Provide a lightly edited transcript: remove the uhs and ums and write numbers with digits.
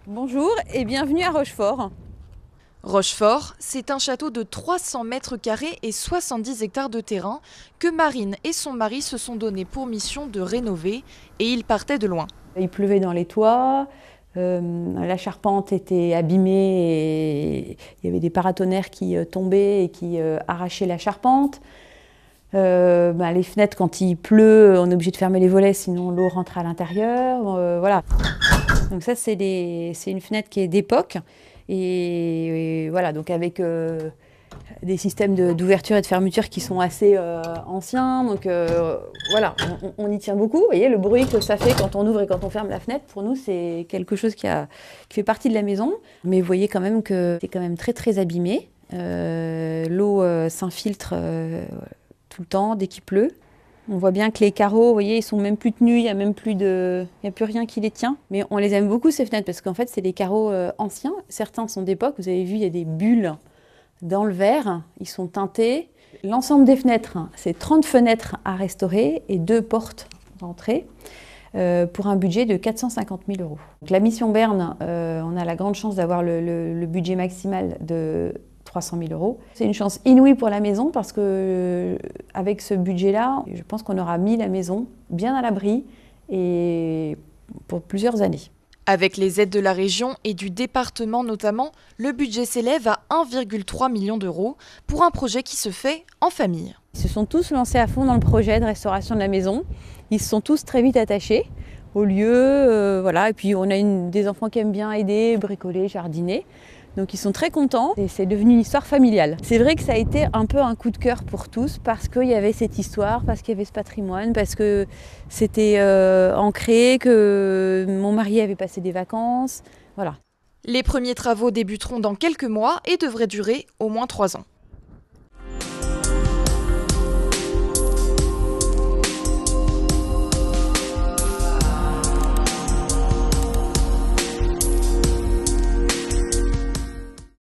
Bonjour et bienvenue à Rochefort. Rochefort, c'est un château de 300 mètres carrés et 70 hectares de terrain que Marine et son mari se sont donné pour mission de rénover et ils partaient de loin. Il pleuvait dans les toits, la charpente était abîmée et il y avait des paratonnerres qui tombaient et qui arrachaient la charpente. Les fenêtres, quand il pleut, on est obligé de fermer les volets, sinon l'eau rentre à l'intérieur. Voilà. Donc ça, c'est une fenêtre qui est d'époque. Et voilà, donc avec des systèmes d'ouverture et de fermeture qui sont assez anciens. Donc voilà, on y tient beaucoup. Vous voyez, le bruit que ça fait quand on ouvre et quand on ferme la fenêtre, pour nous, c'est quelque chose qui fait partie de la maison. Mais vous voyez quand même que c'est quand même très, très abîmé. L'eau s'infiltre tout le temps dès qu'il pleut. On voit bien que les carreaux, vous voyez, ils sont même plus tenus, il n'y a plus rien qui les tient. Mais on les aime beaucoup ces fenêtres parce qu'en fait, c'est des carreaux anciens. Certains sont d'époque, vous avez vu, il y a des bulles dans le verre, ils sont teintés. L'ensemble des fenêtres, c'est 30 fenêtres à restaurer et 2 portes d'entrée pour un budget de 450 000 euros. Donc, la mission Berne, on a la grande chance d'avoir le budget maximal de 300 000 euros. C'est une chance inouïe pour la maison parce que avec ce budget-là, je pense qu'on aura mis la maison bien à l'abri et pour plusieurs années. Avec les aides de la région et du département notamment, le budget s'élève à 1,3 million d'euros pour un projet qui se fait en famille. Ils se sont tous lancés à fond dans le projet de restauration de la maison. Ils se sont tous très vite attachés au lieu. Voilà. Et puis on a des enfants qui aiment bien aider, bricoler, jardiner. Donc ils sont très contents et c'est devenu une histoire familiale. C'est vrai que ça a été un peu un coup de cœur pour tous parce qu'il y avait cette histoire, parce qu'il y avait ce patrimoine, parce que c'était ancré, que mon mari avait passé des vacances. Voilà. Les premiers travaux débuteront dans quelques mois et devraient durer au moins 3 ans.